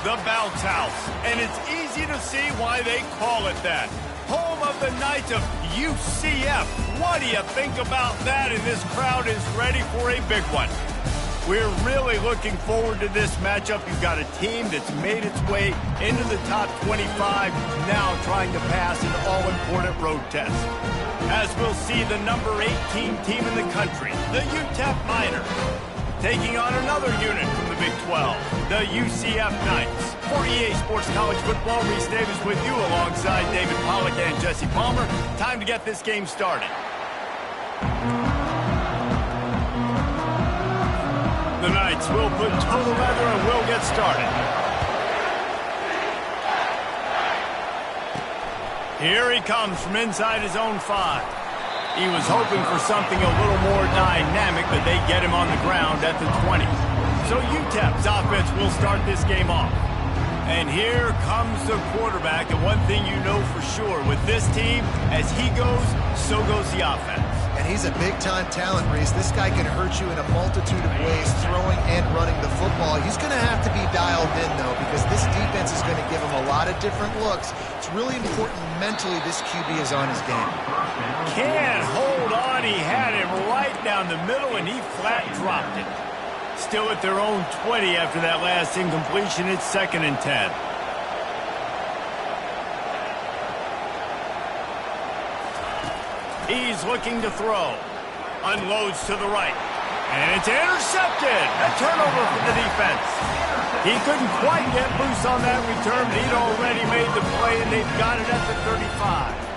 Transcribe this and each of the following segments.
The Bounce House, and it's easy to see why they call it that. Home of the Knights of UCF. What do you think about that? And this crowd is ready for a big one. We're really looking forward to this matchup. You've got a team that's made its way into the top 25, now trying to pass an all-important road test. As we'll see the number 18 team in the country, the UTEP Miners, taking on another unit from the Big 12, the UCF Knights. For EA Sports College Football, Reese Davis with you alongside David Pollack and Jesse Palmer. Time to get this game started. The Knights will put toe to leather and will get started. Here he comes from inside his own 5. He was hoping for something a little more dynamic, but they get him on the ground at the 20. So UTEP's offense will start this game off. And here comes the quarterback, and one thing you know for sure, with this team, as he goes, so goes the offense. And he's a big-time talent, Reese. This guy can hurt you in a multitude of ways, throwing and running the football. He's going to have to be dialed in, though, because this defense is going to give him a lot of different looks. It's really important mentally this QB is on his game. Can't hold on. He had him right down the middle, and he flat dropped it. Still at their own 20 after that last incompletion. It's 2nd and 10. He's looking to throw. Unloads to the right. And it's intercepted. A turnover for the defense. He couldn't quite get loose on that return, but he'd already made the play, and they've got it at the 35.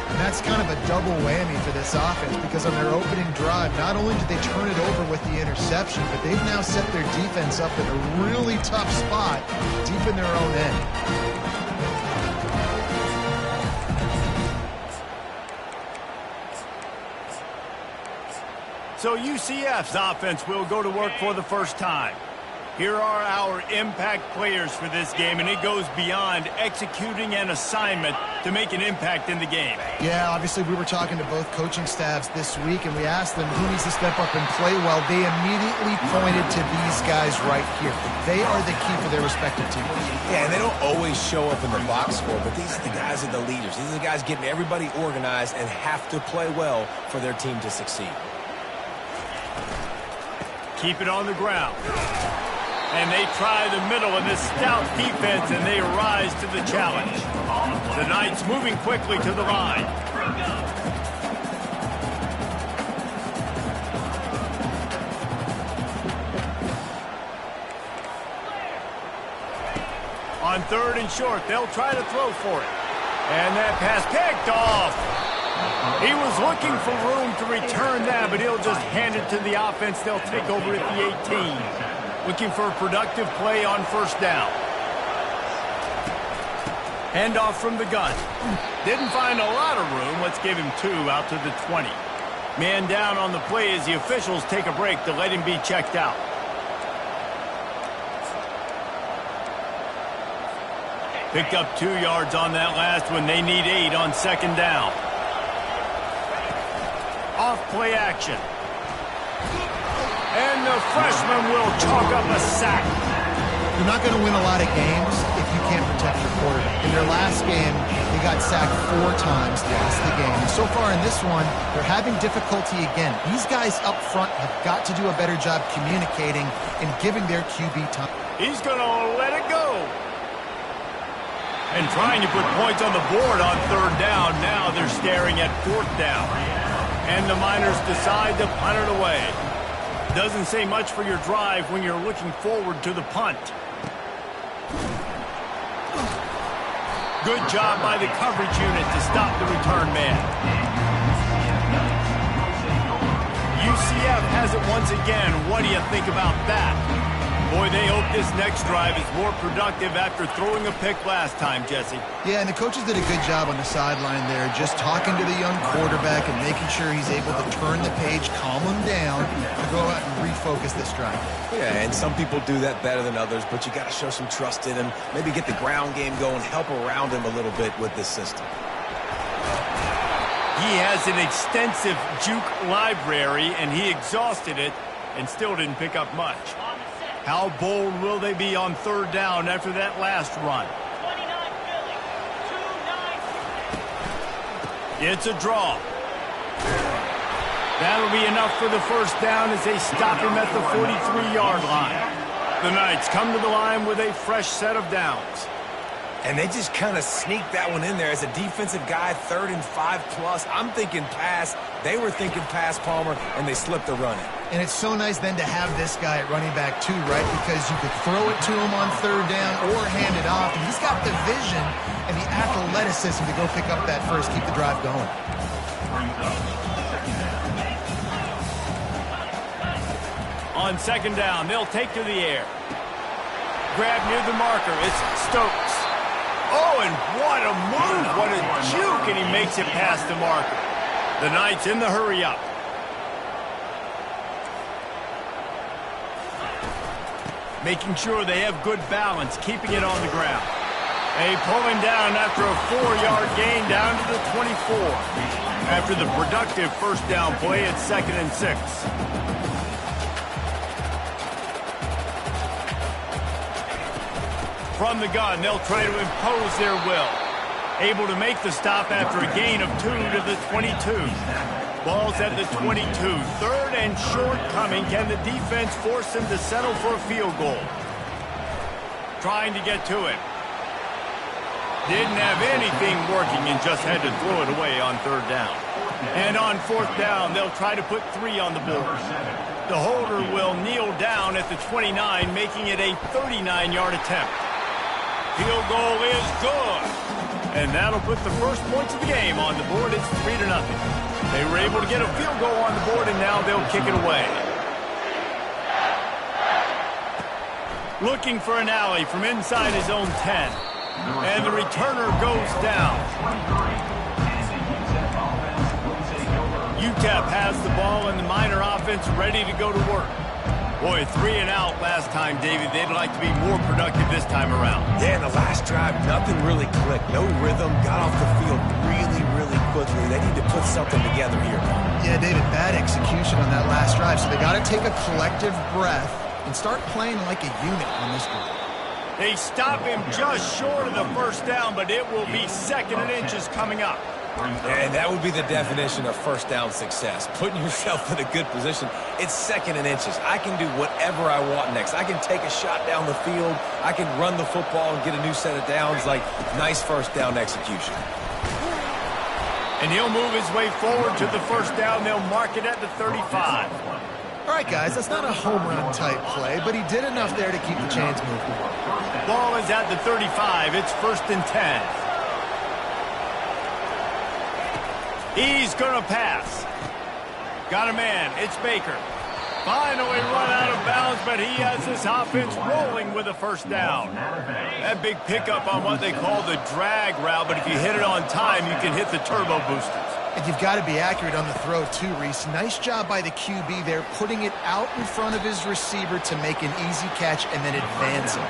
And that's kind of a double whammy for this offense, because on their opening drive, not only did they turn it over with the interception, but they've now set their defense up in a really tough spot deep in their own end. So UCF's offense will go to work for the first time. Here are our impact players for this game, and it goes beyond executing an assignment to make an impact in the game. Yeah, obviously we were talking to both coaching staffs this week, and we asked them who needs to step up and play well. They immediately pointed to these guys right here. They are the key for their respective teams. Yeah, and they don't always show up in the box score, but these are the guys that are the leaders. These are the guys getting everybody organized and have to play well for their team to succeed. Keep it on the ground. And they try the middle in this stout defense, and they rise to the challenge. The Knights moving quickly to the line. On 3rd and short, they'll try to throw for it. And that pass picked off. He was looking for room to return that, but he'll just hand it to the offense. They'll take over at the 18. Looking for a productive play on 1st down. Handoff from the gun. Didn't find a lot of room. Let's give him 2 out to the 20. Man down on the play as the officials take a break to let him be checked out. Picked up 2 yards on that last one. They need 8 on 2nd down. Off play action. And the freshman will chalk up a sack. You're not going to win a lot of games if you can't protect your quarterback. In their last game, they got sacked 4 times, lost the game. And so far in this one, they're having difficulty again. These guys up front have got to do a better job communicating and giving their QB time. He's going to let it go. And trying to put points on the board on 3rd down. Now they're staring at 4th down. And the Miners decide to punt it away. Doesn't say much for your drive when you're looking forward to the punt. Good job by the coverage unit to stop the return man. UCF has it once again. What do you think about that? Boy, they hope this next drive is more productive after throwing a pick last time, Jesse. Yeah, and the coaches did a good job on the sideline there, just talking to the young quarterback and making sure he's able to turn the page, calm him down, to go out and refocus this drive. Yeah, and some people do that better than others, but you got to show some trust in him, maybe get the ground game going, help around him a little bit with this system. He has an extensive juke library, and he exhausted it and still didn't pick up much. How bold will they be on third down after that last run? 29 Philly, 2-9. It's a draw. That'll be enough for the first down as they stop him at the 43-yard line. The Knights come to the line with a fresh set of downs. And they just kind of sneaked that one in there as a defensive guy, 3rd and 5+. I'm thinking pass. They were thinking pass, Palmer, and they slipped the run in. And it's so nice then to have this guy at running back too, right? Because you could throw it to him on third down or hand it off. And he's got the vision and the athleticism to go pick up that first, keep the drive going. On second down, they'll take to the air. Grab near the marker. It's Stokes. Oh, and what a move. What a juke, and he makes it past the marker. The Knights in the hurry-up. Making sure they have good balance, keeping it on the ground. They pull him down after a 4-yard gain down to the 24. After the productive first down play, it's 2nd and 6. From the gun, they'll try to impose their will. Able to make the stop after a gain of 2 to the 22. Ball's at the 22. 3rd and short coming. Can the defense force him to settle for a field goal? Trying to get to it. Didn't have anything working and just had to throw it away on 3rd down. And on 4th down, they'll try to put 3 on the board. The holder will kneel down at the 29, making it a 39-yard attempt. Field goal is good. And that'll put the first points of the game on the board. It's 3-0. They were able to get a field goal on the board, and now they'll kick it away. Looking for an alley from inside his own 10. And the returner goes down. UTEP has the ball, and the Miner offense ready to go to work. Boy, 3 and out last time, David. They'd like to be more productive this time around. Yeah, in the last drive, nothing really clicked. No rhythm. Got off the field really, really quickly. They need to put something together here. Yeah, David, bad execution on that last drive. So they got to take a collective breath and start playing like a unit on this drive. They stop him just short of the first down, but it will be 2nd and inches coming up. And that would be the definition of first down success. Putting yourself in a good position. It's 2nd and inches. I can do whatever I want next. I can take a shot down the field. I can run the football and get a new set of downs. Like, nice first down execution. And he'll move his way forward to the first down. They'll mark it at the 35. All right, guys, that's not a home run type play, but he did enough there to keep the chains moving. Ball is at the 35. It's 1st and 10. He's going to pass. Got a man. It's Baker. Finally run out of bounds, but he has this offense rolling with a first down. That big pickup on what they call the drag route, but if you hit it on time, you can hit the turbo boosters. And you've got to be accurate on the throw, too, Reese. Nice job by the QB there, putting it out in front of his receiver to make an easy catch and then advancing.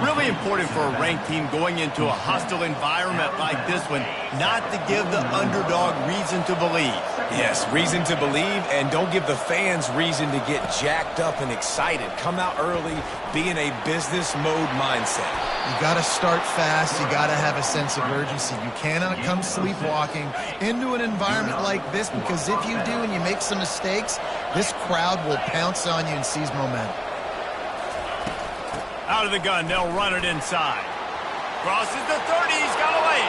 Really important for a ranked team going into a hostile environment like this one, not to give the underdog reason to believe. Yes, reason to believe, and don't give the fans reason to get jacked up and excited. Come out early, be in a business mode mindset. You got to start fast. You got to have a sense of urgency. You cannot come sleepwalking into an environment like this, because if you do and you make some mistakes, this crowd will pounce on you and seize momentum. Out of the gun, they'll run it inside. Crosses the 30, he's got away.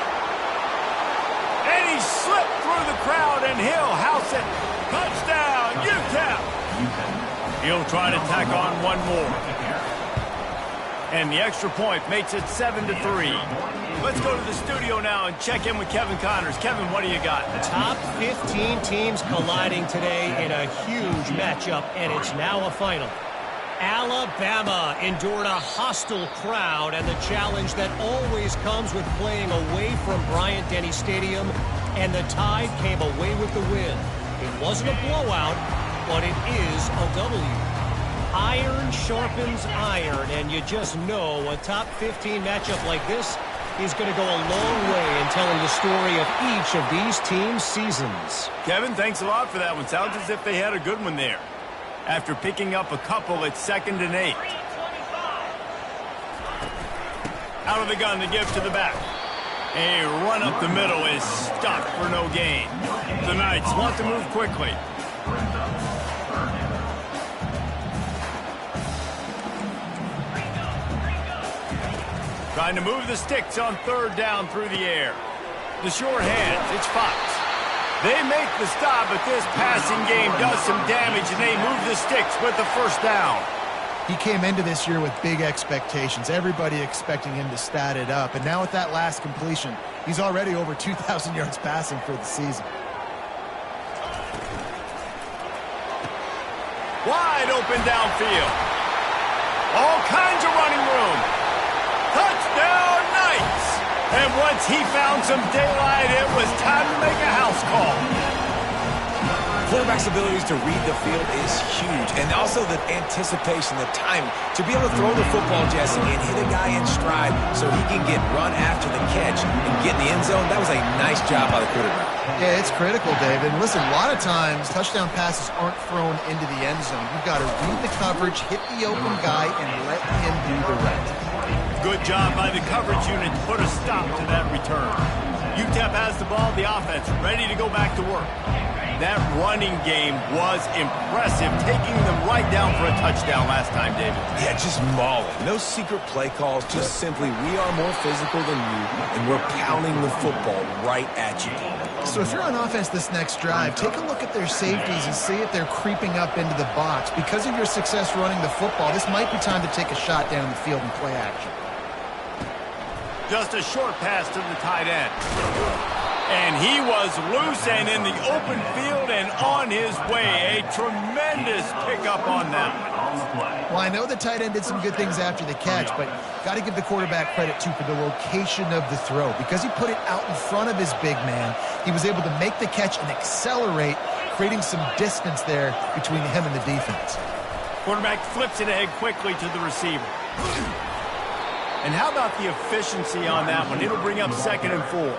And he slipped through the crowd, and he'll house it. Touchdown, UTEP. He'll try to tack on one more. And the extra point makes it 7-3. Let's go to the studio now and check in with Kevin Connors. Kevin, what do you got? Top 15 teams colliding today in a huge matchup, and it's now a final. Alabama endured a hostile crowd and the challenge that always comes with playing away from Bryant-Denny Stadium, and the Tide came away with the win. It wasn't a blowout, but it is a W. Iron sharpens iron, and you just know a top 15 matchup like this is going to go a long way in telling the story of each of these teams' seasons. Kevin, thanks a lot for that one. Sounds as if they had a good one there. After picking up a couple, it's 2nd and 8. Out of the gun to give to the back. A run up the middle is stuck for no gain. The Knights want to move quickly. Trying to move the sticks on 3rd down through the air. The short hands, it's Fox. They make the stop, but this passing game does some damage, and they move the sticks with the 1st down. He came into this year with big expectations. Everybody expecting him to stat it up. And now with that last completion, he's already over 2,000 yards passing for the season. Wide open downfield. All kinds of running room. Touchdown, Knights! And once he found some daylight, it was time to make a house call. Quarterback's abilities to read the field is huge, and also the anticipation, the time to be able to throw the football, Jesse, and hit a guy in stride so he can get run after the catch and get in the end zone. That was a nice job by the quarterback. Yeah, it's critical, David. Listen, a lot of times touchdown passes aren't thrown into the end zone. You've got to read the coverage, hit the open guy, and let him do the rest. Good job by the coverage unit to put a stop to that return. UTEP has the ball, the offense ready to go back to work. That running game was impressive, taking them right down for a touchdown last time, David. Yeah, just mauling. No secret play calls, just simply we are more physical than you, and we're pounding the football right at you. So if you're on offense this next drive, take a look at their safeties and see if they're creeping up into the box. Because of your success running the football, this might be time to take a shot down the field and play action. Just a short pass to the tight end. And he was loose and in the open field and on his way. A tremendous pickup on that one. Well, I know the tight end did some good things after the catch, but got to give the quarterback credit, too, for the location of the throw. Because he put it out in front of his big man, he was able to make the catch and accelerate, creating some distance there between him and the defense. Quarterback flips it ahead quickly to the receiver. And how about the efficiency on that one? It'll bring up 2nd and 4.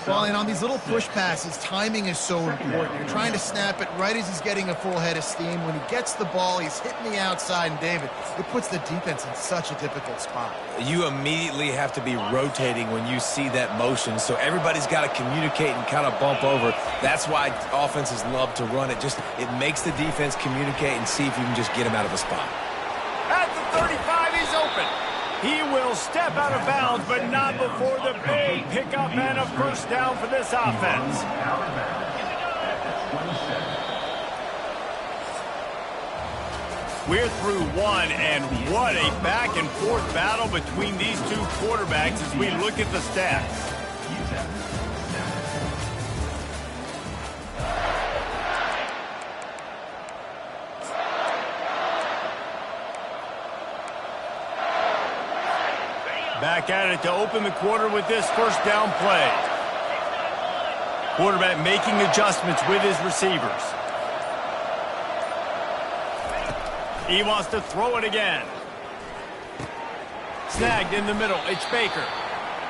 Well, and on these little push passes, timing is so important. You're trying to snap it right as he's getting a full head of steam. When he gets the ball, he's hitting the outside, and David, it puts the defense in such a difficult spot. You immediately have to be rotating when you see that motion, so everybody's got to communicate and kind of bump over. That's why offenses love to run it. It makes the defense communicate and see if you can just get him out of a spot. At the 35, he's open. He will step out of bounds, but not before the big pickup and a 1st down for this offense. We're through one, and what a back-and-forth battle between these two quarterbacks as we look at the stats. Back at it to open the quarter with this 1st down play. Quarterback making adjustments with his receivers. He wants to throw it again. Snagged in the middle. It's Baker.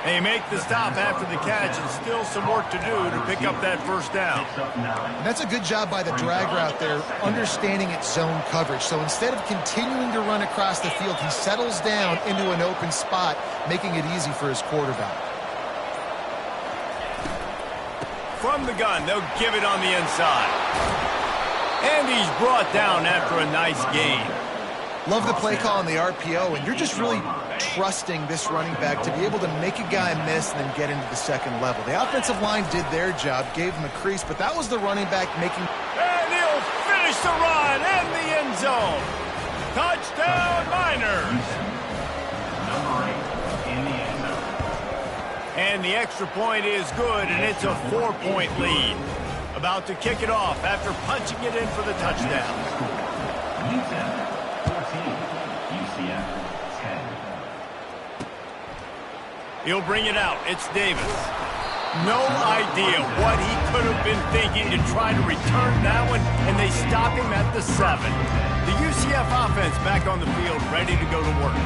They make the stop after the catch, and still some work to do to pick up that 1st down. And that's a good job by the drag route there, understanding its zone coverage. So instead of continuing to run across the field, he settles down into an open spot, making it easy for his quarterback. From the gun, they'll give it on the inside. And he's brought down after a nice gain. Love the play call on the RPO, and you're just really trusting this running back to be able to make a guy miss and then get into the 2nd level. The offensive line did their job, gave him a crease, but that was the running back making... And he'll finish the run in the end zone. Touchdown, Niners. And the extra point is good, and it's a 4-point lead. About to kick it off after punching it in for the touchdown. UTEP 14, UCF 10. He'll bring it out. It's Davis. No idea what he could have been thinking to try to return that one, and they stop him at the 7. The UCF offense back on the field, ready to go to work.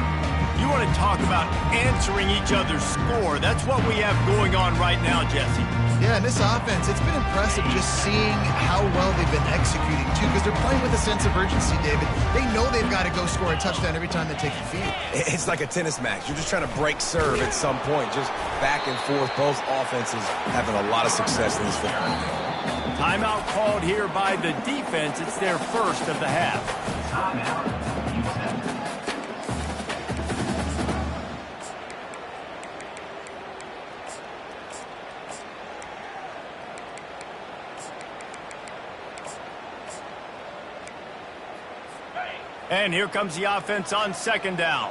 You want to talk about answering each other's score. That's what we have going on right now, Jesse. Yeah, and this offense, it's been impressive just seeing how well they've been executing, too, because they're playing with a sense of urgency, David. They know they've got to go score a touchdown every time they take the field. It's like a tennis match. You're just trying to break serve at some point, just back and forth. Both offenses having a lot of success in this football game. Timeout called here by the defense. It's their first of the half. Timeout, UTEP. And here comes the offense on second down.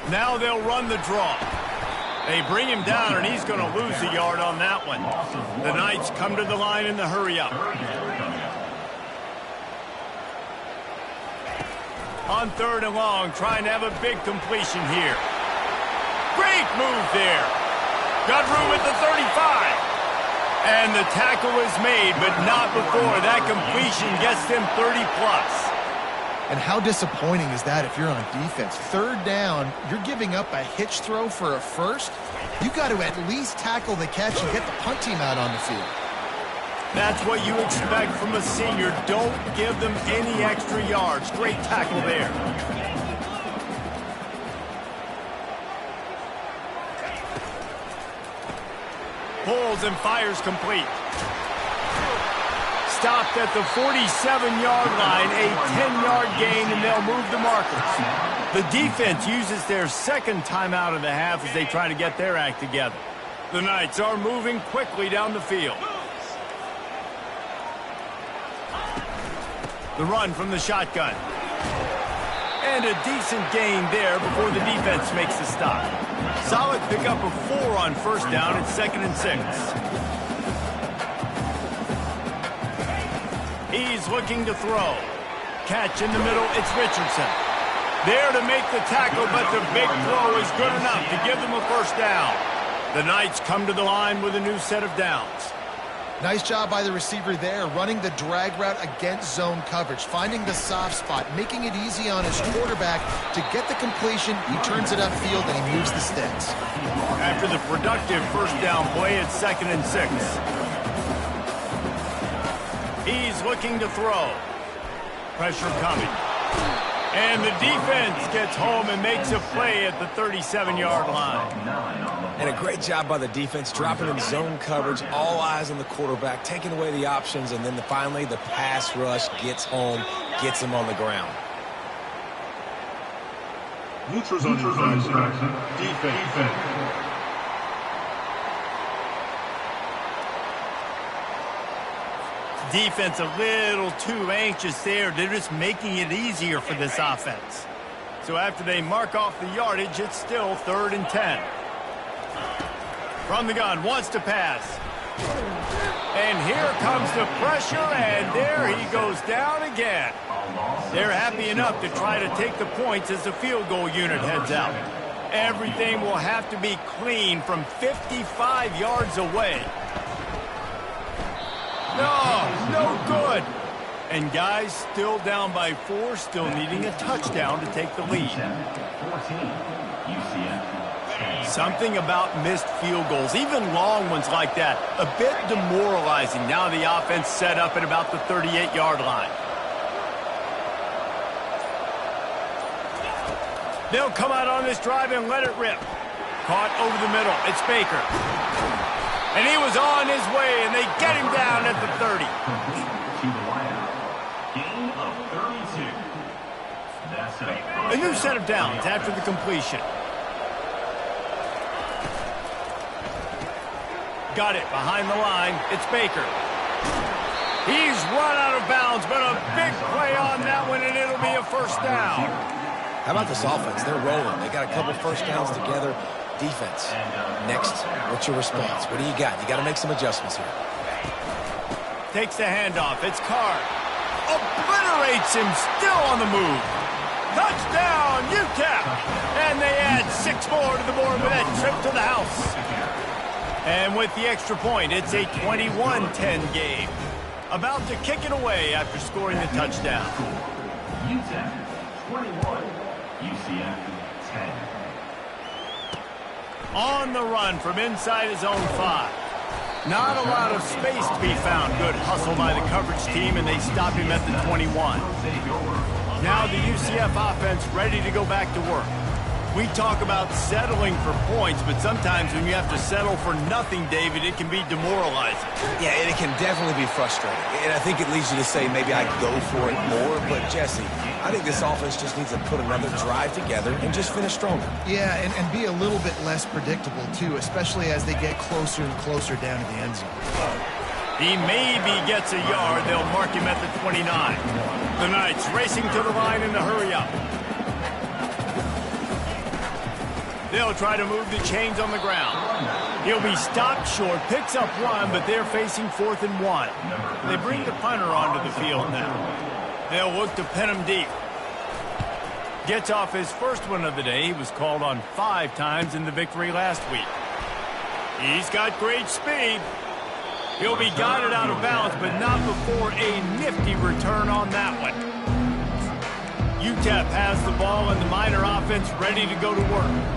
Now they'll run the draw. They bring him down, and he's going to lose a yard on that one. The Knights come to the line in the hurry-up. On third and long, trying to have a big completion here. Great move there. Got room at the 35. And the tackle is made, but not before that completion gets them 30-plus. And how disappointing is that if you're on defense? Third down, you're giving up a hitch throw for a first. You got to at least tackle the catch and get the punt team out on the field. That's what you expect from a senior. Don't give them any extra yards. Great tackle there. Pulls and fires complete. Stopped at the 47-yard line, a 10-yard gain, and they'll move the markers. The defense uses their second timeout of the half as they try to get their act together. The Knights are moving quickly down the field. The run from the shotgun. And a decent gain there before the defense makes the stop. Solid pickup of 4 on first down at 2nd and 6. He's looking to throw. Catch in the middle, it's Richardson. There to make the tackle, but the big throw is good enough to give them a first down. The Knights come to the line with a new set of downs. Nice job by the receiver there, running the drag route against zone coverage, finding the soft spot, making it easy on his quarterback to get the completion. He turns it upfield and he moves the sticks. After the productive first down play, it's 2nd and 6. He's looking to throw. Pressure coming. And the defense gets home and makes a play at the 37-yard line. And a great job by the defense, dropping in zone coverage, all eyes on the quarterback, taking away the options, and then finally the pass rush gets home, gets him on the ground. Neutrals on defense. Defense a little too anxious there. They're just making it easier for this offense. So after they mark off the yardage, it's still 3rd and 10. From the gun, wants to pass. And here comes the pressure, and there he goes down again. They're happy enough to try to take the points as the field goal unit heads out. Everything will have to be clean from 55 yards away. No good. And guys still down by 4, still needing a touchdown to take the lead. 14, UCF. Something about missed field goals, even long ones like that, a bit demoralizing. Now the offense set up at about the 38-yard line. They'll come out on this drive and let it rip. Caught over the middle. It's Baker. And he was on his way, and they get him down at the 30. To the wideout. Gain of 32. That's A new set of downs after the completion. Got it behind the line. It's Baker. He's run out of bounds, but a big play on that one, and it'll be a first down. How about this offense? They're rolling. They got a couple first downs together. Defense. Next, what's your response? What do you got? You got to make some adjustments here. Takes the handoff. It's Carr. Obliterates him, still on the move. Touchdown, UTEP. And they add 6 more to the board with that trip to the house. And with the extra point, it's a 21-10 game. about to kick it away after scoring the touchdown. UTEP 21, UCF 10. On the run from inside his own 5. Not a lot of space to be found. Good hustle by the coverage team, and they stop him at the 21. Now the UCF offense ready to go back to work. We talk about settling for points, but sometimes when you have to settle for nothing, David, it can be demoralizing. Yeah, and it can definitely be frustrating. And I think it leads you to say maybe I go for it more. But, Jesse, I think this offense just needs to put another drive together and just finish stronger. Yeah, and be a little bit less predictable, too, especially as they get closer and closer down to the end zone. He maybe gets a yard. They'll mark him at the 29. The Knights racing to the line in the hurry-up. They'll try to move the chains on the ground. He'll be stopped short, picks up 1, but they're facing 4th and 1. They bring the punter onto the field now. They'll look to pin him deep. Gets off his first one of the day. He was called on 5 times in the victory last week. He's got great speed. He'll be guided out of bounds, but not before a nifty return on that one. UTEP has the ball and the Miner offense ready to go to work.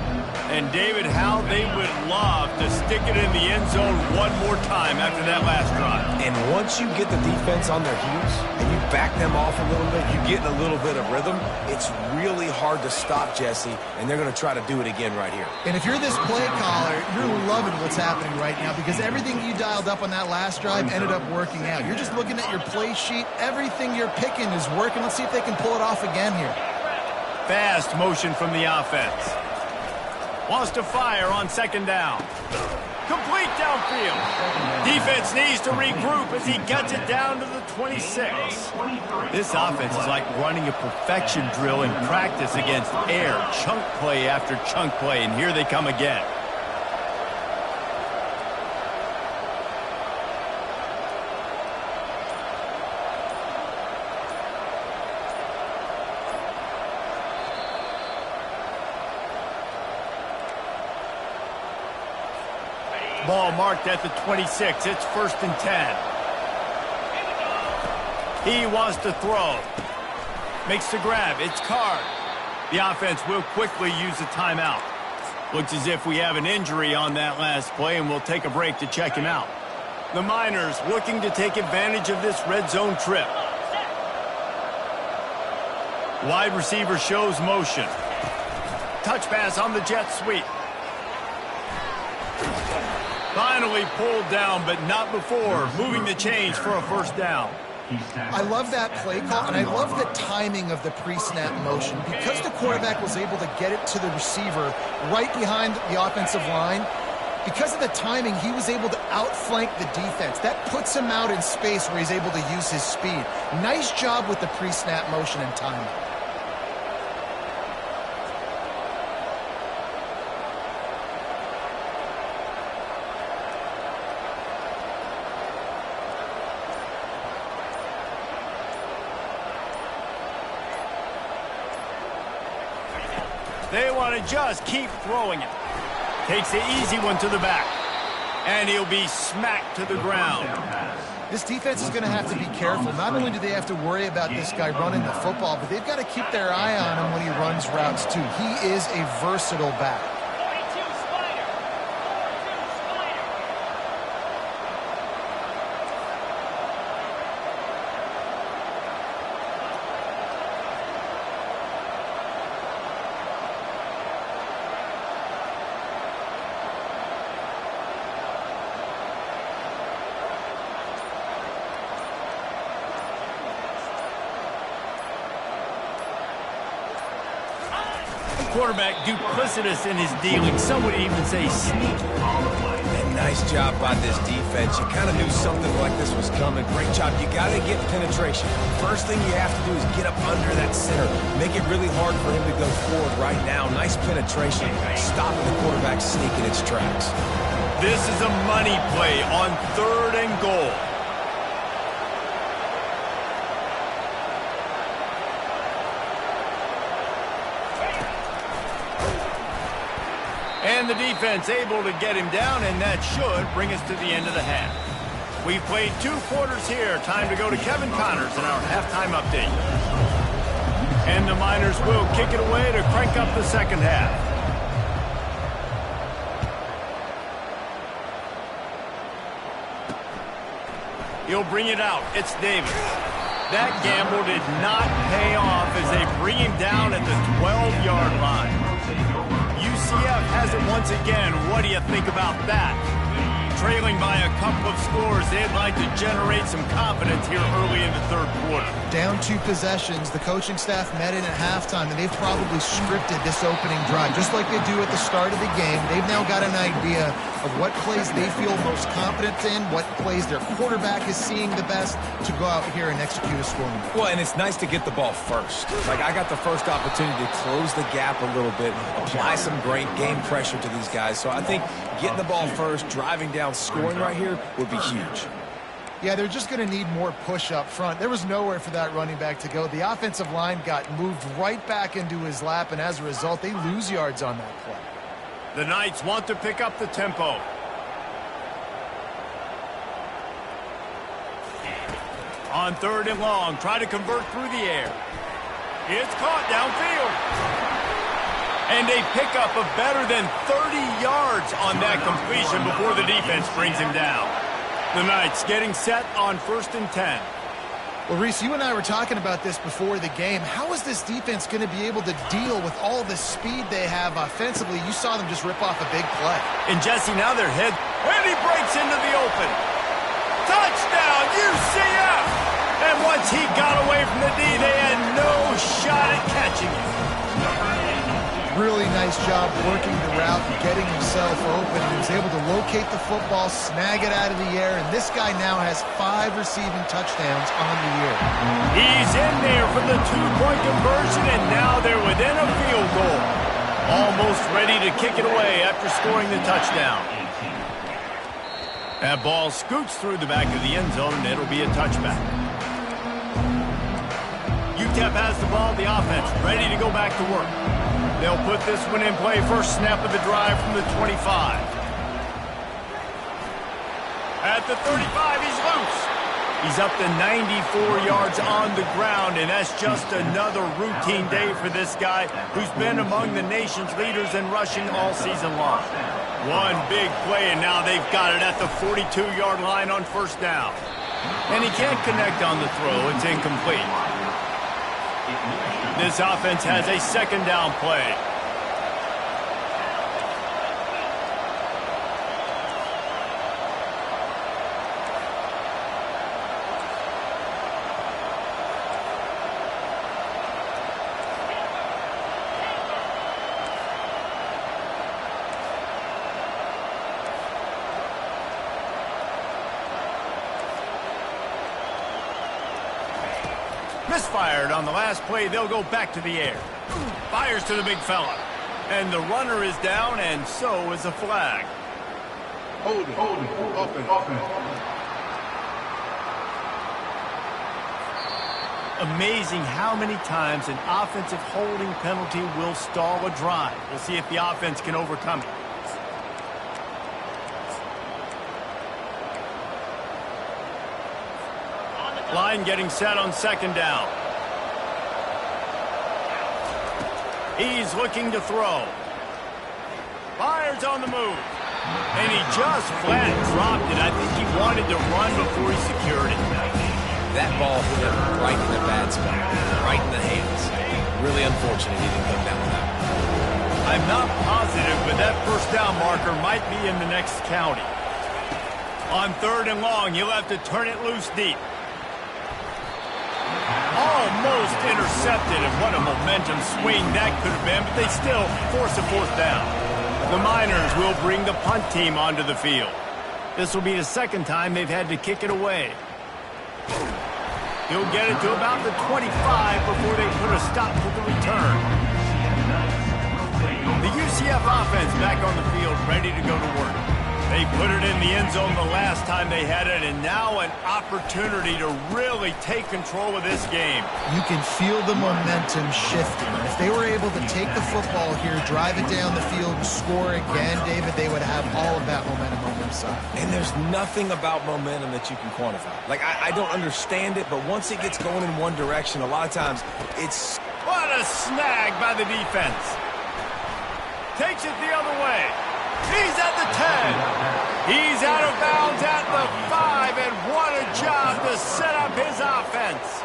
And, David, how they would love to stick it in the end zone one more time after that last drive. And once you get the defense on their heels and you back them off a little bit, you get a little bit of rhythm, it's really hard to stop, Jesse, and they're going to try to do it again right here. And if you're this play caller, you're loving what's happening right now because everything you dialed up on that last drive ended up working out. You're just looking at your play sheet. Everything you're picking is working. Let's see if they can pull it off again here. Fast motion from the offense. Wants to fire on 2nd down. Complete downfield. Defense needs to regroup as he gets it down to the 26. This offense is like running a perfection drill in practice against air. Chunk play after chunk play, and here they come again. Ball marked at the 26. It's 1st and 10. He wants to throw. Makes the grab. It's Card. The offense will quickly use a timeout. Looks as if we have an injury on that last play, and we'll take a break to check him out. The Miners looking to take advantage of this red zone trip. Wide receiver shows motion. Touch pass on the jet sweep. Finally pulled down, but not before moving the chains for a 1st down. I love that play call, and I love the timing of the pre-snap motion. Because the quarterback was able to get it to the receiver right behind the offensive line, because of the timing, he was able to outflank the defense. That puts him out in space where he's able to use his speed. Nice job with the pre-snap motion and timing. They want to just keep throwing it. Takes the easy one to the back. And he'll be smacked to the ground. This defense is going to have to be careful. Not only do they have to worry about this guy running the football, but they've got to keep their eye on him when he runs routes too. He is a versatile back. Quarterback duplicitous in his dealing. Some would even say sneaky. And nice job by this defense. You kind of knew something like this was coming. Great job. You got to get penetration. First thing you have to do is get up under that center. Make it really hard for him to go forward right now. Nice penetration. Stopping the quarterback sneak in its tracks. This is a money play on 3rd and goal. And the defense able to get him down, and that should bring us to the end of the half. We've played 2 quarters here. Time to go to Kevin Connors in our halftime update. And the Miners will kick it away to crank up the second half. He'll bring it out. It's Davis. That gamble did not pay off as they bring him down at the 12-yard line. UCF has it once again. What do you think about that? Trailing by a couple of scores, they'd like to generate some confidence here early in the third quarter. Down 2 possessions, the coaching staff met in at halftime, and they've probably scripted this opening drive. Just like they do at the start of the game, they've now got an idea of what plays they feel most confident in, what plays their quarterback is seeing the best to go out here and execute a scoring. Well, and it's nice to get the ball first. Like, I got the first opportunity to close the gap a little bit, apply some great game pressure to these guys. So I think getting the ball first, driving down, scoring right here would be huge. Yeah, they're just going to need more push up front. There was nowhere for that running back to go. The offensive line got moved right back into his lap, and as a result, they lose yards on that play. The Knights want to pick up the tempo. On 3rd and long, try to convert through the air. It's caught downfield. And a pickup of better than 30 yards on that completion before the defense brings him down. The Knights getting set on 1st and 10. Well, Reese, you and I were talking about this before the game. How is this defense going to be able to deal with all the speed they have offensively? You saw them just rip off a big play. And Jesse, now they're hit, and he breaks into the open. Touchdown, UCF! And once he got away from the D, they had no shot at catching him. Really nice job working the route, getting himself open. He was able to locate the football, snag it out of the air, and this guy now has 5 receiving touchdowns on the year. He's in there for the 2-point conversion, and now they're within a field goal. Almost ready to kick it away after scoring the touchdown. That ball scoots through the back of the end zone, and it'll be a touchback. UTEP has the ball, the offense ready to go back to work. They'll put this one in play. First snap of the drive from the 25. At the 35, he's loose. He's up to 94 yards on the ground, and that's just another routine day for this guy who's been among the nation's leaders in rushing all season long. One big play, and now they've got it at the 42-yard line on 1st down. And he can't connect on the throw. It's incomplete. This offense has a 2nd down play. Misfired on the last play. They'll go back to the air. Fires to the big fella. And the runner is down, and so is a flag. Hold it. Offense. Amazing how many times an offensive holding penalty will stall a drive. We'll see if the offense can overcome it. Line getting set on 2nd down. He's looking to throw. Fires on the move. And he just flat dropped it. I think he wanted to run before he secured it. That ball hit him right in a bad spot, right in the hands. Really unfortunate he didn't come down with that. I'm not positive, but that 1st down marker might be in the next county. On 3rd and long, he'll have to turn it loose deep. Almost intercepted, and what a momentum swing that could have been, but they still force a 4th down. The Miners will bring the punt team onto the field. This will be the 2nd time they've had to kick it away. He'll get it to about the 25 before they put a stop to the return. The UCF offense back on the field, ready to go to work. They put it in the end zone the last time they had it, and now an opportunity to really take control of this game. You can feel the momentum shifting. If they were able to take the football here, drive it down the field, and score again, David, they would have all of that momentum on their side. And there's nothing about momentum that you can quantify. Like, I don't understand it, but once it gets going in one direction, a lot of times it's... What a snag by the defense. Takes it the other way. He's at the 10. He's out of bounds at the 5, and what a job to set up his offense.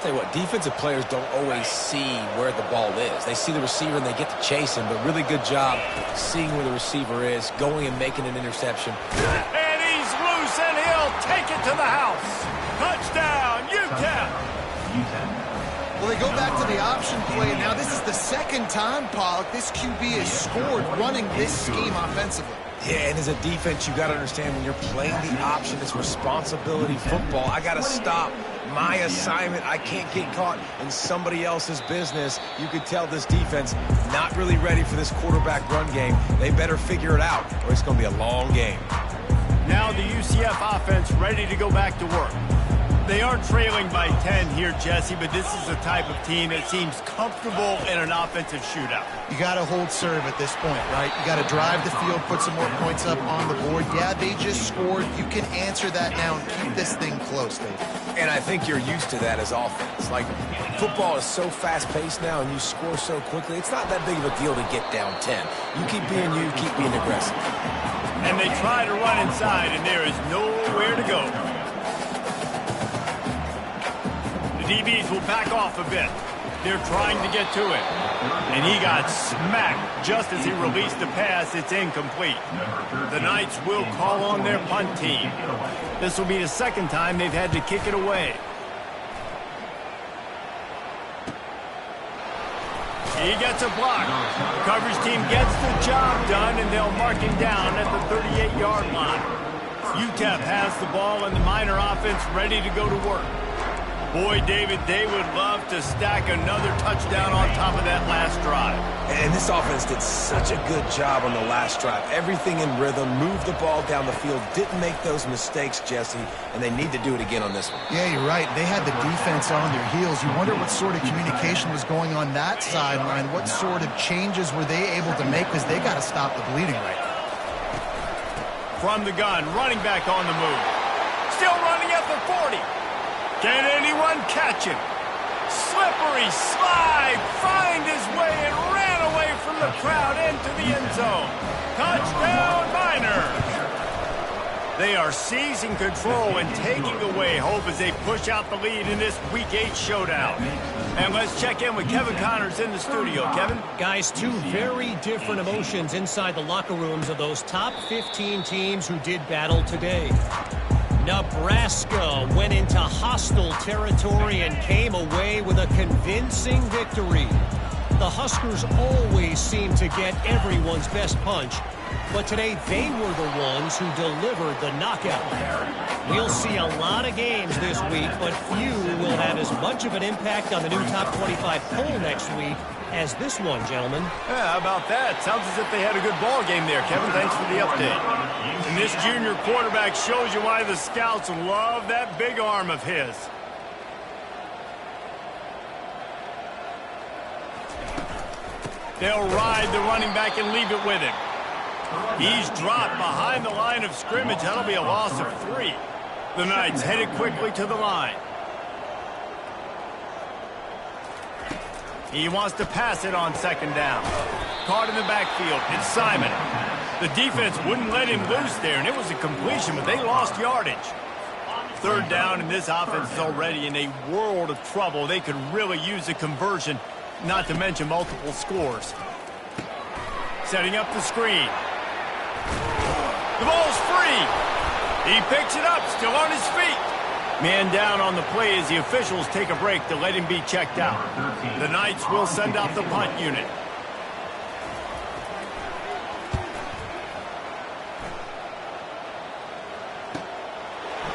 Tell you what, defensive players don't always see where the ball is. They see the receiver and they get to chase him, but really good job seeing where the receiver is, going and making an interception. And he's loose, and he'll take it to the house. Touchdown, UTEP. Well, they go back to the option play, and now this is the second time, Pollock, this QB has scored running this scheme offensively. Yeah, and as a defense, you got to understand when you're playing the option, it's responsibility football. I got to stop my assignment. I can't get caught in somebody else's business. You could tell this defense not really ready for this quarterback run game. They better figure it out, or it's going to be a long game. Now the UCF offense ready to go back to work. They are trailing by 10 here, Jesse, but this is the type of team that seems comfortable in an offensive shootout. You got to hold serve at this point, right? You got to drive the field, put some more points up on the board. Yeah, they just scored. You can answer that now and keep this thing close, David. And I think you're used to that as offense. Like, football is so fast-paced now and you score so quickly, it's not that big of a deal to get down 10. You keep being you, keep being aggressive. And they try to run inside, and there is nowhere to go. DBs will back off a bit. They're trying to get to it. And he got smacked just as he released the pass. It's incomplete. The Knights will call on their punt team. This will be the second time they've had to kick it away. He gets a block. The coverage team gets the job done, and they'll mark him down at the 38-yard line. UTEP has the ball, and the Miner offense ready to go to work. Boy, David, they would love to stack another touchdown on top of that last drive. And this offense did such a good job on the last drive. Everything in rhythm, moved the ball down the field, didn't make those mistakes, Jesse, and they need to do it again on this one. Yeah, you're right. They had the defense on their heels. You wonder what sort of communication was going on that sideline. What sort of changes were they able to make, because they got to stop the bleeding right now. From the gun, running back on the move. Still running at the 40. Can anyone catch him? Slippery slide, find his way, and ran away from the crowd into the end zone. Touchdown, Miners! They are seizing control and taking away hope as they push out the lead in this Week 8 showdown. And let's check in with Kevin Connors in the studio. Kevin? Guys, two very different emotions inside the locker rooms of those top 15 teams who did battle today. Nebraska went into hostile territory and came away with a convincing victory. The Huskers always seem to get everyone's best punch, but today they were the ones who delivered the knockout. We'll see a lot of games this week, but few will have as much of an impact on the new top 25 poll next week as this one, gentlemen. Yeah, how about that? Sounds as if they had a good ball game there, Kevin. Thanks for the update. And this junior quarterback shows you why the scouts love that big arm of his. They'll ride the running back and leave it with him. He's dropped behind the line of scrimmage. That'll be a loss of 3. The Knights headed quickly to the line. He wants to pass it on second down. Caught in the backfield. It's Simon. The defense wouldn't let him loose there, and it was a completion, but they lost yardage. Third down, and this offense is already in a world of trouble. They could really use a conversion, not to mention multiple scores. Setting up the screen. The ball's free. He picks it up, still on his feet. Man down on the play as the officials take a break to let him be checked out. The Knights will send out the punt unit.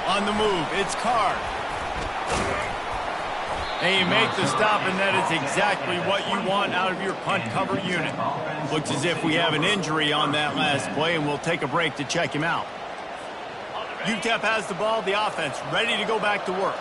On the move, it's Carr. And you make the stop, and that is exactly what you want out of your punt cover unit. Looks as if we have an injury on that last play, and we'll take a break to check him out. UTEP has the ball, the offense ready to go back to work.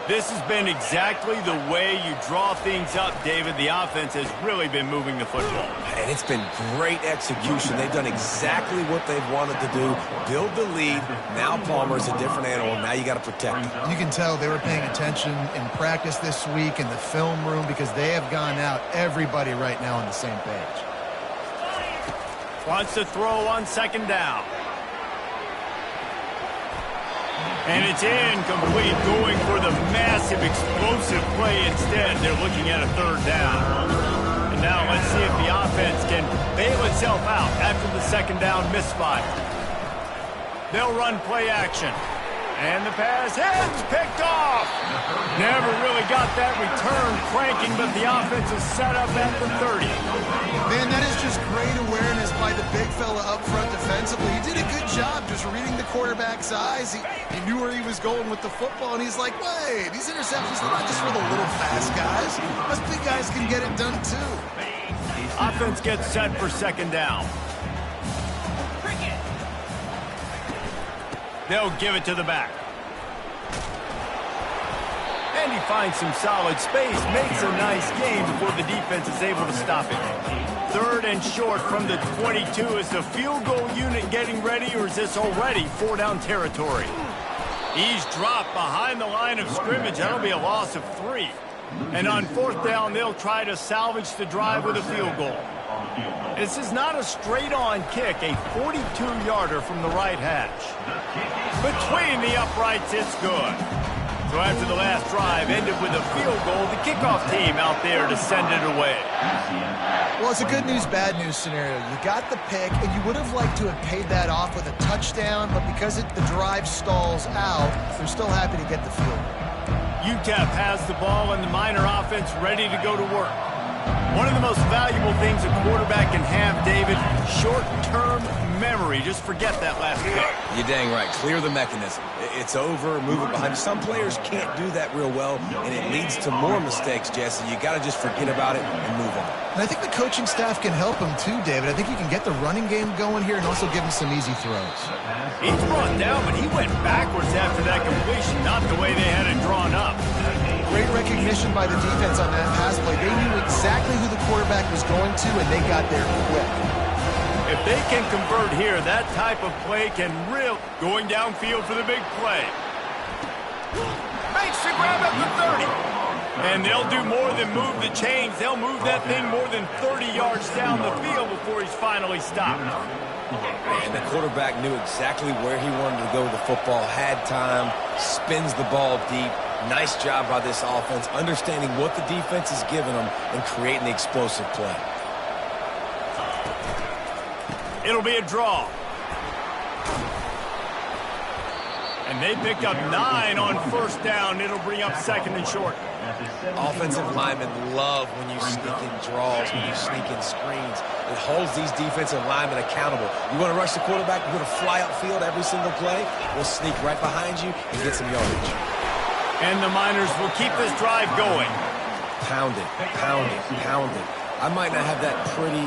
This has been exactly the way you draw things up, David. The offense has really been moving the football. And it's been great execution. They've done exactly what they've wanted to do. Build the lead. Now Palmer's a different animal. Now you got to protect him. You can tell they were paying attention in practice this week in the film room because they have gone out, everybody right now on the same page. Wants to throw on second down. And it's incomplete, going for the massive explosive play instead. They're looking at a third down. And now let's see if the offense can bail itself out after the second down misfire. They'll run play action. And the pass hits, picked off. Never really got that return cranking, but the offense is set up at the 30. Man, that is just great awareness by the big fella up front defensively. He did a good job just reading the quarterback's eyes. He knew where he was going with the football, and he's like, wait, these interceptions are not just for the little fast guys. Us big guys can get it done too. Offense gets set for second down. They'll give it to the back. And he finds some solid space, makes a nice game before the defense is able to stop it. Third and short from the 22. Is the field goal unit getting ready, or is this already four-down territory? He's dropped behind the line of scrimmage. That'll be a loss of 3. And on fourth down, they'll try to salvage the drive with a field goal. This is not a straight-on kick, a 42-yarder from the right hash. Between the uprights, it's good. So after the last drive ended with a field goal, the kickoff team out there to send it away. Well, it's a good news, bad news scenario. You got the pick, and you would have liked to have paid that off with a touchdown, but because the drive stalls out, they're still happy to get the field goal. UTEP has the ball and the Miner offense ready to go to work. One of the most valuable things a quarterback can have, David, short-term memory. Just forget that last pick. You're dang right. Clear the mechanism. It's over. Move it behind you. Some players can't do that real well, and it leads to more mistakes, Jesse. You got to just forget about it and move on. And I think the coaching staff can help him too, David. I think you can get the running game going here and also give him some easy throws. He's brought down, but he went backwards after that completion, not the way they had it drawn up. Great recognition by the defense on that pass play. They knew exactly who the quarterback was going to, and they got there quick. If they can convert here, that type of play can really going downfield for the big play. Makes the grab at the 30. And they'll do more than move the chains. They'll move that thing more than 30 yards down the field before he's finally stopped. And the quarterback knew exactly where he wanted to go with the football, had time, spins the ball deep. Nice job by this offense, understanding what the defense is giving them and creating the explosive play. It'll be a draw. And they pick up 9 on first down. It'll bring up second and short. Offensive linemen love when you sneak in draws, when you sneak in screens. It holds these defensive linemen accountable. You want to rush the quarterback, you're going to fly upfield every single play. We'll sneak right behind you and get some yardage. And the Miners will keep this drive going. Pound it, pound it, pound it. I might not have that pretty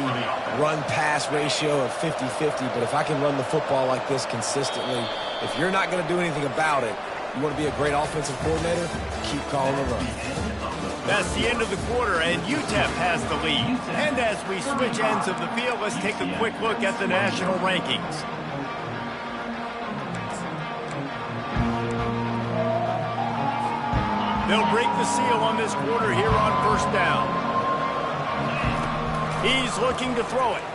run-pass ratio of 50-50, but if I can run the football like this consistently, if you're not going to do anything about it, you want to be a great offensive coordinator, keep calling the run. That's the end of the quarter, and UTEP has the lead. And as we switch ends of the field, let's take a quick look at the national rankings. They'll break the seal on this quarter here on first down. He's looking to throw it.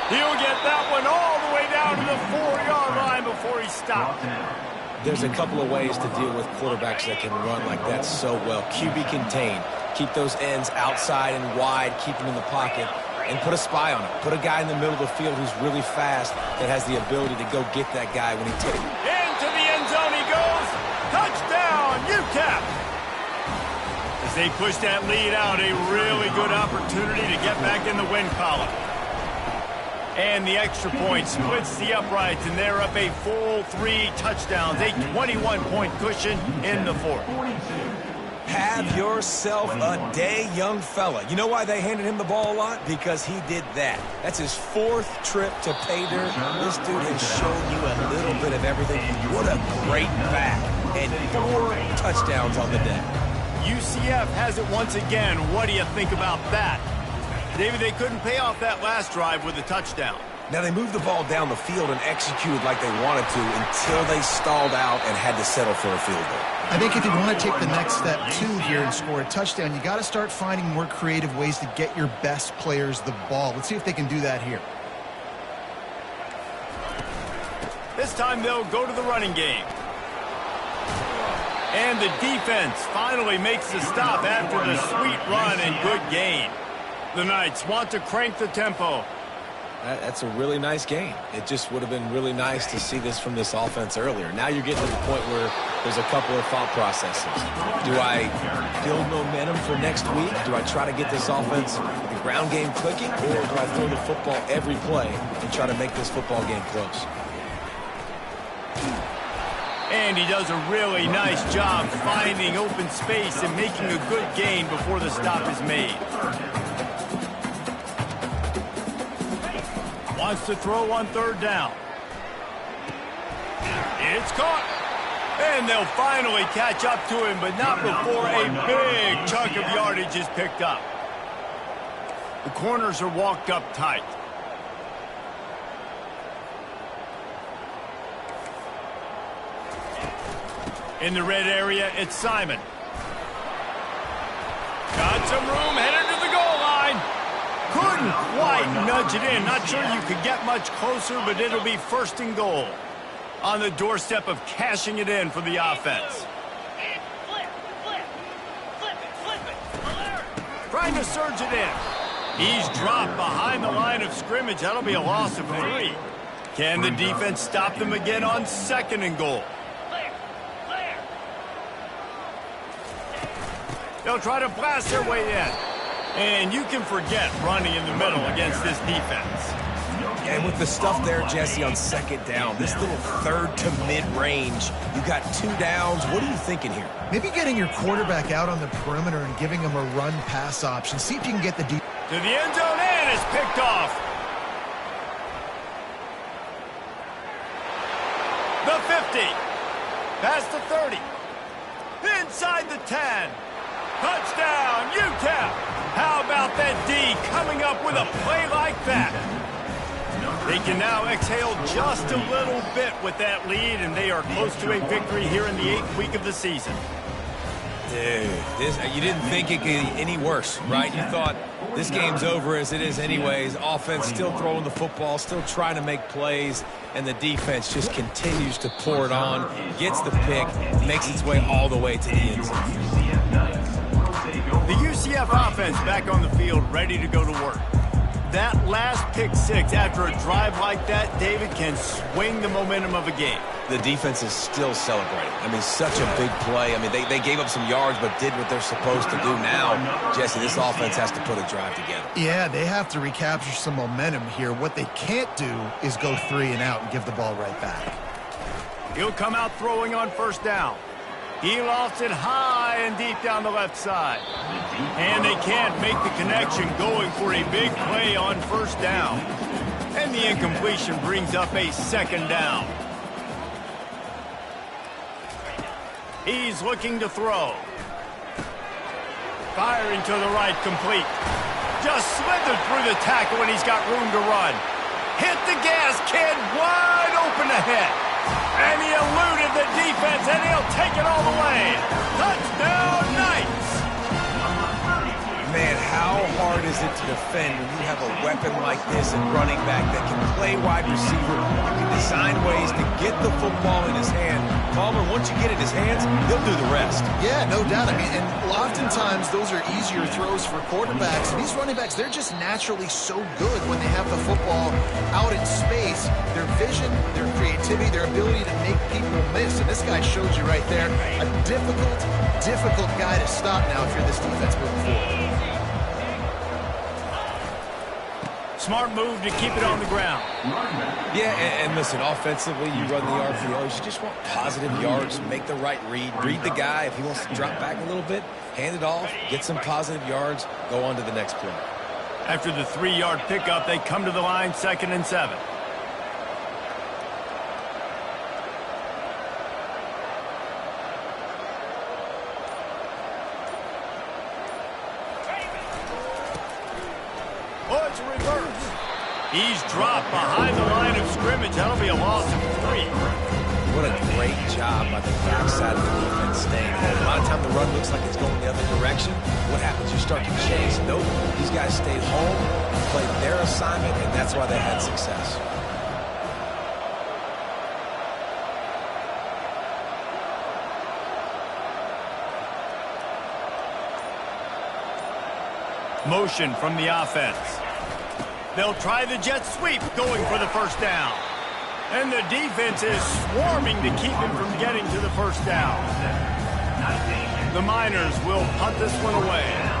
He'll get that one all the way down to the 4-yard line before he stopped. There's a couple of ways to deal with quarterbacks that can run like that so well. QB contain. Keep those ends outside and wide. Keep them in the pocket. And put a spy on it. Put a guy in the middle of the field who's really fast that has the ability to go get that guy when he takes it. Into the end zone he goes. Touchdown, UTEP. As they push that lead out, a really good opportunity to get back in the win column. And the extra point splits the uprights, and they're up a full 3 touchdowns, a 21-point cushion in the fourth. Have yourself a day, young fella. You know why they handed him the ball a lot? Because he did that. That's his 4th trip to pay dirt. This dude has shown you a little bit of everything. What a great back. And 4 touchdowns on the day. UCF has it once again. What do you think about that? David, they couldn't pay off that last drive with a touchdown. Now, they moved the ball down the field and executed like they wanted to until they stalled out and had to settle for a field goal. I think if you want to take the next step, too, here and score a touchdown, you got to start finding more creative ways to get your best players the ball. Let's see if they can do that here. This time they'll go to the running game. And the defense finally makes the stop after the sweet run and good gain. The Knights want to crank the tempo. That's a really nice game. It just would have been really nice to see this from this offense earlier. Now you're getting to the point where there's a couple of thought processes. Do I build momentum for next week? Do I try to get this offense, the ground game clicking? Or do I throw the football every play and try to make this football game close? And he does a really nice job finding open space and making a good gain before the stop is made. Wants to throw on 3rd down. It's caught. And they'll finally catch up to him, but not before a big chunk of yardage is picked up. The corners are walked up tight. In the red area, it's Simon. Got some room, headed to the goal line. Couldn't quite nudge it in. Not sure you could get much closer, but it'll be 1st and goal. On the doorstep of cashing it in for the offense. Trying to surge it in. He's dropped behind the line of scrimmage. That'll be a loss of 3. Can the defense stop them again on 2nd and goal? They'll try to blast their way in. And you can forget running in the middle against this defense. And with the stuff there, Jesse, on 2nd down, this little 3rd to mid-range, you got 2 downs. What are you thinking here? Maybe getting your quarterback out on the perimeter and giving him a run-pass option. See if you can get the deep. To the end zone, and it's picked off. The 50. Past the 30. Inside the 10. Touchdown, UTEP! How about that D coming up with a play like that? They can now exhale just a little bit with that lead, and they are close to a victory here in the 8th week of the season. Dude, you didn't think it could get any worse, right? You thought this game's over as it is anyways. Offense still throwing the football, still trying to make plays, and the defense just continues to pour it on, gets the pick, makes its way all the way to the end zone. The UCF offense back on the field, ready to go to work. That last pick 6 after a drive like that, David, can swing the momentum of a game. The defense is still celebrating. I mean, such a big play. I mean, they gave up some yards but did what they're supposed to do now. Jesse, this offense has to put a drive together. Yeah, they have to recapture some momentum here. What they can't do is go 3 and out and give the ball right back. He'll come out throwing on 1st down. He lofts it high and deep down the left side. And they can't make the connection going for a big play on 1st down. And the incompletion brings up a 2nd down. He's looking to throw. Firing to the right, complete. Just slithered through the tackle and he's got room to run. Hit the gas, kid, wide open ahead. And he eluded the defense, and he'll take it all the way. Touchdown, Knights! Man, how hard is it to defend when you have a weapon like this at running back that can play wide receiver? You can design ways to get the football in his hand. Palmer, once you get it in his hands, he'll do the rest. Yeah, no doubt. I mean, and oftentimes those are easier throws for quarterbacks. These running backs, they're just naturally so good when they have the football out in space. Their vision, their creativity, their ability to make people miss. And this guy showed you right there, a difficult guy to stop now if you're this defense moving forward. Smart move to keep it on the ground. Yeah, and listen, offensively, you run the RPOs. You just want positive yards, make the right read the guy. If he wants to drop back a little bit, hand it off, get some positive yards, go on to the next play. After the 3-yard pickup, they come to the line, 2nd and 7. Oh, it's a reverse. He's dropped behind the line of scrimmage. That'll be a loss of 3. What a great job by the backside of the defense staying home. A lot of time the run looks like it's going the other direction. What happens? You start to chase. Nope. These guys stayed home, played their assignment, and that's why they had success. Motion from the offense. They'll try the jet sweep, going for the first down. And the defense is swarming to keep him from getting to the first down. The Miners will punt this one away.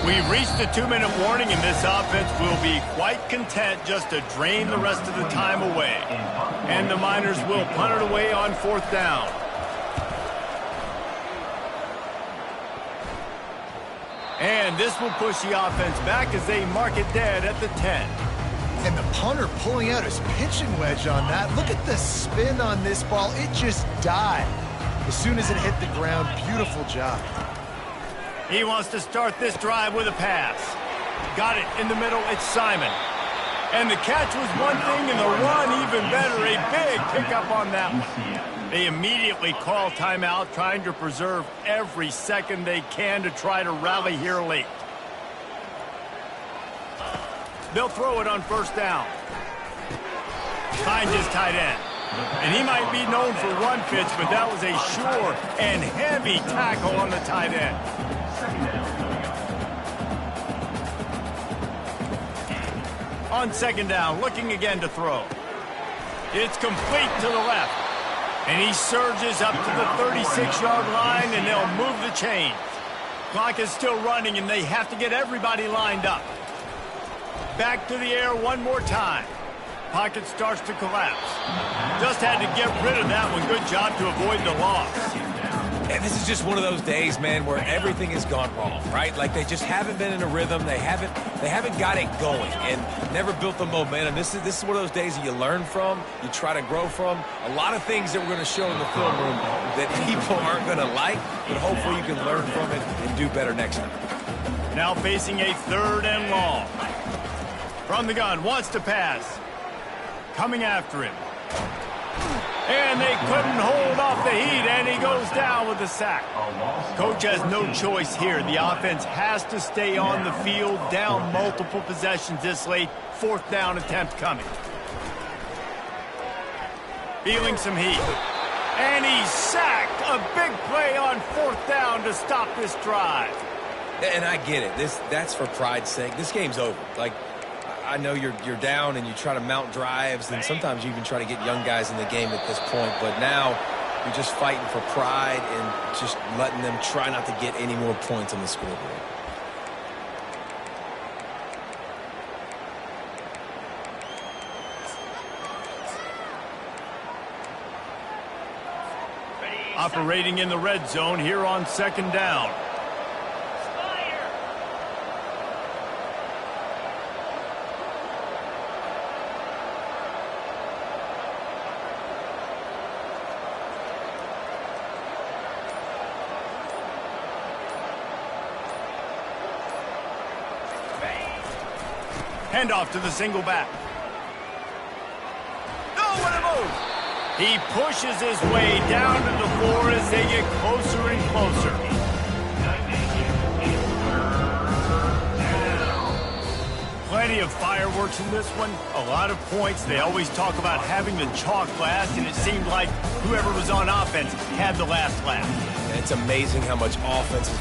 We've reached the 2-minute warning, and this offense will be quite content just to drain the rest of the time away. And the Miners will punt it away on 4th down. And this will push the offense back as they mark it dead at the 10. And the punter pulling out his pitching wedge on that. Look at the spin on this ball. It just died as soon as it hit the ground. Beautiful job. He wants to start this drive with a pass. Got it in the middle. It's Simon. And the catch was one thing, and the run even better. A big pickup on that one. They immediately call timeout, trying to preserve every second they can to try to rally here late. They'll throw it on 1st down. Finds his tight end. And he might be known for run fits, but that was a sure and heavy tackle on the tight end. On 2nd down, looking again to throw. It's complete to the left. And he surges up to the 36-yard line, and they'll move the chains. Clock is still running, and they have to get everybody lined up. Back to the air one more time. Pocket starts to collapse. Just had to get rid of that one. Good job to avoid the loss. And this is just one of those days, man, where everything has gone wrong, right? Like they just haven't been in a rhythm. They haven't got it going and never built the momentum. This is one of those days that you learn from, you try to grow from. A lot of things that we're going to show in the film room that people aren't going to like, but hopefully you can learn from it and do better next time. Now facing a 3rd and long. From the gun, wants to pass. Coming after him. And they couldn't hold off the heat, and he goes down with the sack. Coach has no choice here. The offense has to stay on the field, down multiple possessions this late. 4th down attempt coming. Feeling some heat. And he's sacked. A big play on 4th down to stop this drive. And I get it. That's for pride's sake. This game's over. Like, I know you're down and you try to mount drives, and sometimes you even try to get young guys in the game at this point. But now you're just fighting for pride and just letting them try not to get any more points on the scoreboard. Operating in the red zone here on 2nd down. Handoff to the single back. Oh, what a move! He pushes his way down to the floor as they get closer and closer. Plenty of fireworks in this one. A lot of points. They always talk about having the chalk last, and it seemed like whoever was on offense had the last laugh. And it's amazing how much offense is